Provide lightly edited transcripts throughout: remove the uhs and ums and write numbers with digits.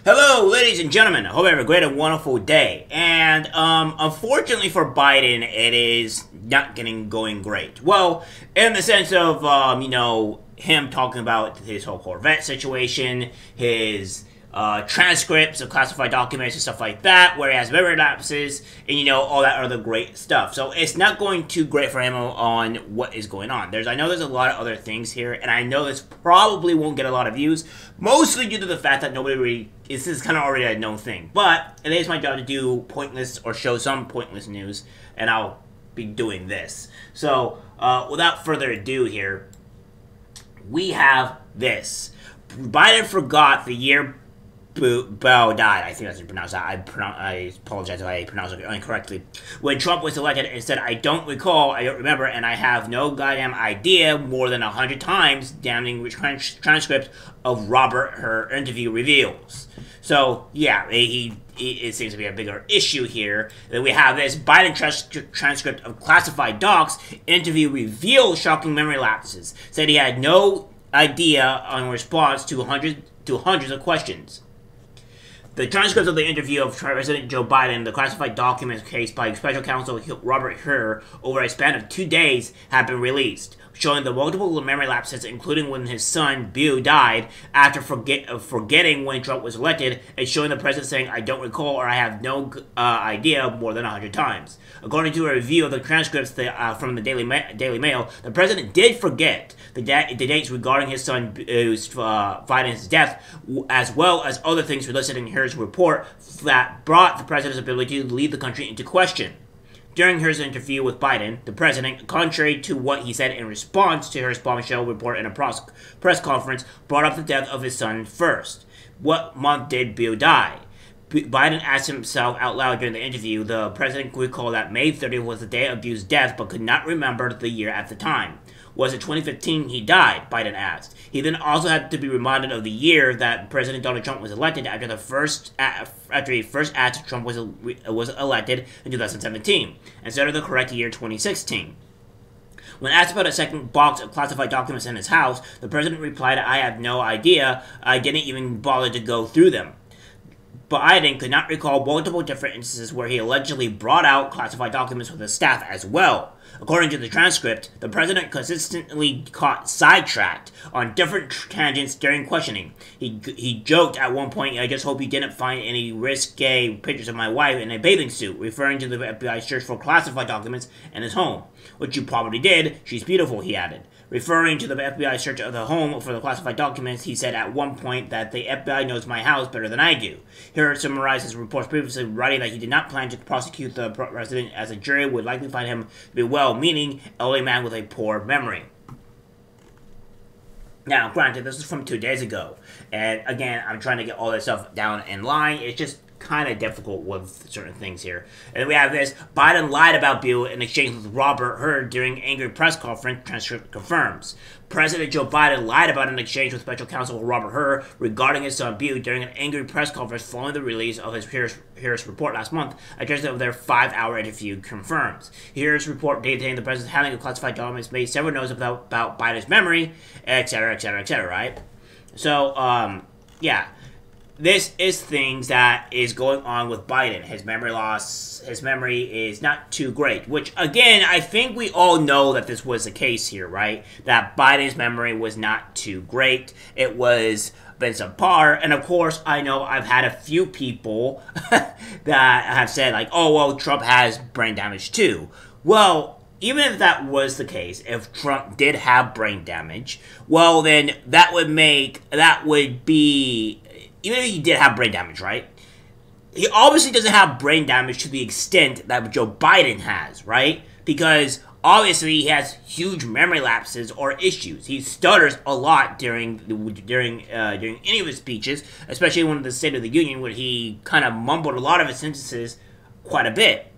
Hello, ladies and gentlemen. I hope you have a great and wonderful day. And, unfortunately for Biden, it is not going great. Well, in the sense of, him talking about his whole Corvette situation, his, transcripts of classified documents and stuff like that, where he has memory lapses, and, all that other great stuff. So, it's not going too great for him on what is going on. I know there's a lot of other things here, and I know this probably won't get a lot of views, mostly due to the fact that nobody really... This is kind of already a known thing, but it is my job to do pointless or show some pointless news, and I'll be doing this. So, without further ado here, we have this. Biden forgot the year beau died. I think that's how you pronounce that. I apologize if I pronounce it incorrectly. When Trump was elected and said, I don't recall, I don't remember, and I have no goddamn idea more than 100 times, damning which transcript of Robert Hur interview reveals. So, yeah, it seems to be a bigger issue here. Then we have this Biden transcript of classified docs interview reveals shocking memory lapses. Said he had no idea on response to hundreds of questions. The transcripts of the interview of President Joe Biden, the classified documents case by Special Counsel Robert Hur over a span of 2 days have been released, showing the multiple memory lapses, including when his son, beau, died after forgetting when Trump was elected, and showing the president saying, I don't recall or I have no idea more than 100 times. According to a review of the transcripts from the Daily Mail, the president did forget the dates regarding his son Biden's death, as well as other things listed in Hur's report that brought the president's ability to lead the country into question. During Hur's interview with Biden, the president, contrary to what he said in response to Hur's bombshell report in a press conference, brought up the death of his son first. What month did beau die? Biden asked himself out loud during the interview. The president recalled that May 30th was the day of Beau's death, but could not remember the year at the time. Was it 2015 he died? Biden asked. He then also had to be reminded of the year that President Donald Trump was elected after he first asked Trump was elected in 2017, instead of the correct year 2016. When asked about a second box of classified documents in his house, the president replied, I have no idea. I didn't even bother to go through them. Biden could not recall multiple different instances where he allegedly brought out classified documents with his staff as well. According to the transcript, the president consistently got sidetracked on different tangents during questioning. He joked at one point, I just hope you didn't find any risque pictures of my wife in a bathing suit, referring to the FBI search for classified documents in his home. Which you probably did, she's beautiful, he added. Referring to the FBI search of the home for the classified documents, he said at one point that the FBI knows my house better than I do. Here summarized his reports previously, writing that he did not plan to prosecute the president, as a jury would likely find him to be well-meaning, elderly man with a poor memory. Now, granted, this is from 2 days ago, and again, I'm trying to get all this stuff down in line. It's just kind of difficult with certain things here. And then we have this. Biden lied about beau in exchange with Robert Hur during angry press conference, transcript confirms. President Joe Biden lied about an exchange with Special Counsel Robert Hur regarding his son beau during an angry press conference following the release of his Hur's report last month. A transcript of their 5-hour interview confirms. Hur's report detailing the president's handling of classified documents made several notes about Biden's memory, etc., etc., etc., right? So, yeah. This is things that is going on with Biden. His memory loss, his memory is not too great. Which, again, I think we all know that this was the case here, right? That Biden's memory was not too great. It was been subpar. And, of course, I know I've had a few people that have said, like, oh, well, Trump has brain damage, too. Well, even if that was the case, if Trump did have brain damage, well, then that would be... Even if he did have brain damage, right? He obviously doesn't have brain damage to the extent that Joe Biden has, right? Because obviously he has huge memory lapses or issues. He stutters a lot during any of his speeches, especially one of the State of the Union, where he kind of mumbled a lot of his sentences quite a bit.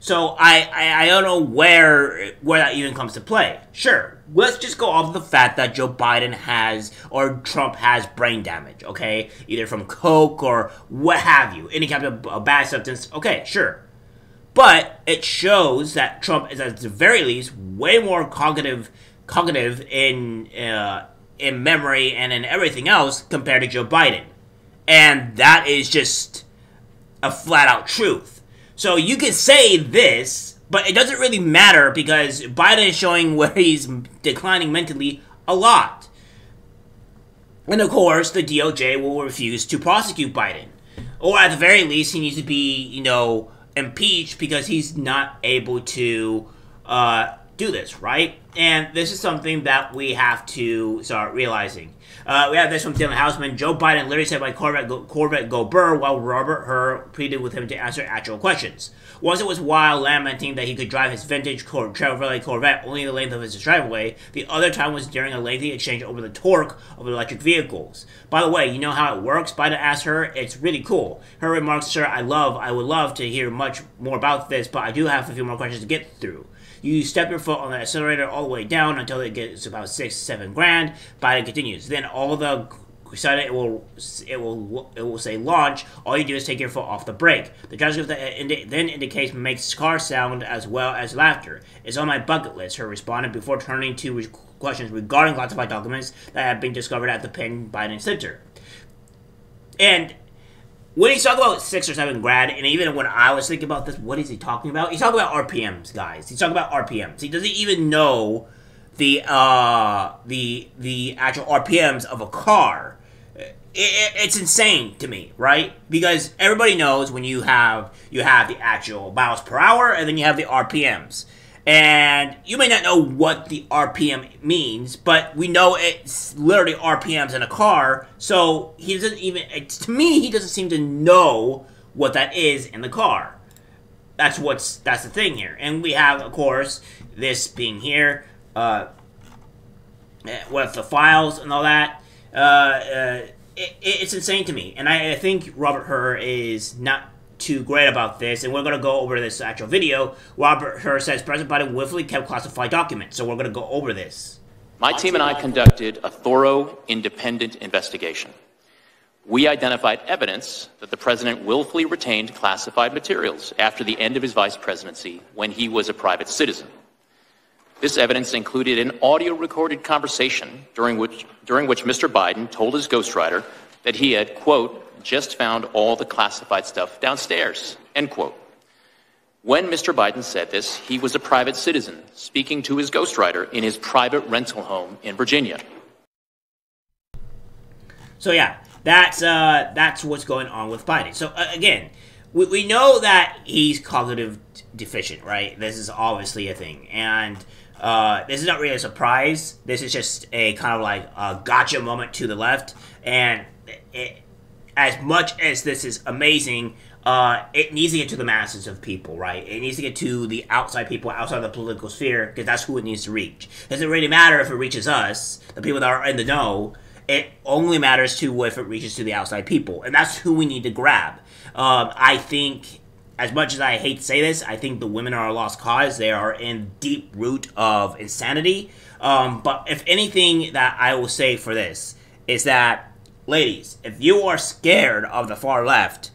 So I don't know where that even comes to play. Sure, let's just go off of the fact that Joe Biden has, or Trump has brain damage, okay? Either from coke or what have you, any kind of a bad substance, okay, sure. But it shows that Trump is, at the very least, way more cognitive in memory and in everything else compared to Joe Biden. And that is just a flat-out truth. So you can say this, but it doesn't really matter because Biden is showing where he's declining mentally a lot. And of course, the DOJ will refuse to prosecute Biden. Or at the very least, he needs to be, impeached because he's not able to do this, right? And this is something that we have to start realizing. We have this from Dylan Hausman. Joe Biden literally said by Corvette go burr, while Robert Hur pleaded with him to answer actual questions. Once it was wild, lamenting that he could drive his vintage Chevrolet Corvette only the length of his driveway. The other time was during a lengthy exchange over the torque of electric vehicles. By the way, you know how it works? Biden asked her. It's really cool. Her remarks, sir, I would love to hear much more about this, but I do have a few more questions to get through. You step your foot on the accelerator all the way down until it gets about 6-7 grand. Biden continues. Then all the sudden it will say launch. All you do is take your foot off the brake. The transcript then indicates makes car sound as well as laughter. It's on my bucket list. Her responded before turning to questions regarding classified documents that have been discovered at the Penn Biden Center. And when he's talking about 6 or 7 grand, and even when I was thinking about this, what is he talking about? He's talking about RPMs, guys. He's talking about RPMs. He doesn't even know the actual RPMs of a car. It's insane to me, right? Because everybody knows when you have the actual miles per hour, and then you have the RPMs. And you may not know what the RPM means, but we know it's literally RPMs in a car. So he doesn't even, to me, he doesn't seem to know what that is in the car. That's the thing here. And we have, of course, this being here, with the files and all that. It's insane to me. And I think Robert Hur is not too great about this, and we're going to go over this actual video. Robert Hur says President Biden willfully kept classified documents, so we're going to go over this. My team and I conducted a thorough, independent investigation. We identified evidence that the president willfully retained classified materials after the end of his vice presidency when he was a private citizen. This evidence included an audio-recorded conversation during which Mr. Biden told his ghostwriter that he had, quote, just found all the classified stuff downstairs, end quote. When Mr. Biden said this, he was a private citizen speaking to his ghostwriter in his private rental home in Virginia. So yeah, that's what's going on with Biden. So again, we know that he's cognitive deficient, right? This is obviously a thing. And this is not really a surprise. This is just a kind of like a gotcha moment to the left. And as much as this is amazing, it needs to get to the masses of people, right? It needs to get to the outside people, outside the political sphere, because that's who it needs to reach. It doesn't really matter if it reaches us, the people that are in the know. It only matters to if it reaches to the outside people, and that's who we need to grab. I think, as much as I hate to say this, I think the women are a lost cause. They are in deep root of insanity. But if anything that I will say for this is that, ladies, if you are scared of the far left,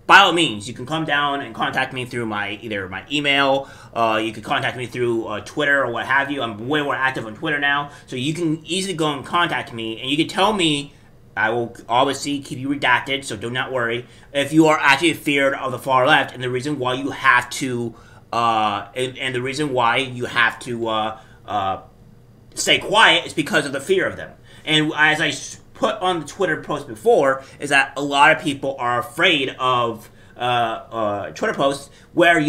by all means, you can come down and contact me through either my email, you can contact me through Twitter or what have you. I'm way more active on Twitter now, so you can easily go and contact me, and you can tell me. I will obviously keep you redacted, so do not worry. If you are actually feared of the far left, and the reason why you have to, stay quiet is because of the fear of them. And as I put on the Twitter post before, is that a lot of people are afraid of Twitter posts where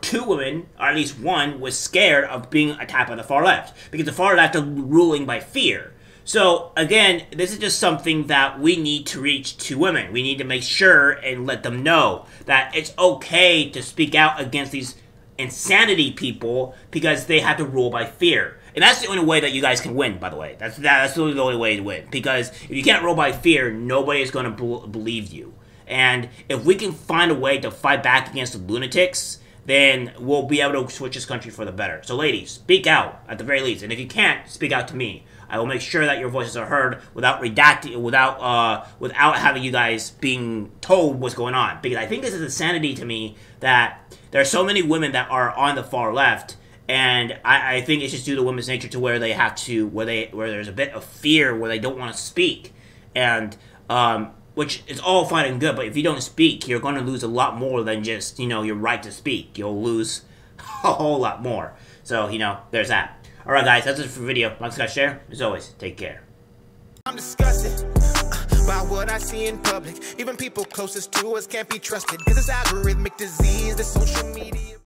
two women, or at least one, was scared of being attacked by the far left, because the far left are ruling by fear. So again, this is just something that we need to reach to women. We need to make sure and let them know that it's okay to speak out against these insanity people because they have to rule by fear. And that's the only way that you guys can win, by the way. That's the only way to win. Because if you can't rule by fear, nobody is going to believe you. And if we can find a way to fight back against the lunatics, then we'll be able to switch this country for the better. So ladies, speak out at the very least. And if you can't, speak out to me. I will make sure that your voices are heard without redacting, without having you guys being told what's going on. Because I think this is insanity to me that there are so many women that are on the far left, and I think it's just due to women's nature to where they have to, where there's a bit of fear, where they don't want to speak. And which is all fine and good, but if you don't speak, you're going to lose a lot more than just, you know, your right to speak. You'll lose a whole lot more. So, you know, there's that. Alright guys, that's it for the video. Like, subscribe, share. As always, take care. I'm disgusted by what I see in public. Even people closest to us can't be trusted. Cause it's algorithmic disease, the social media.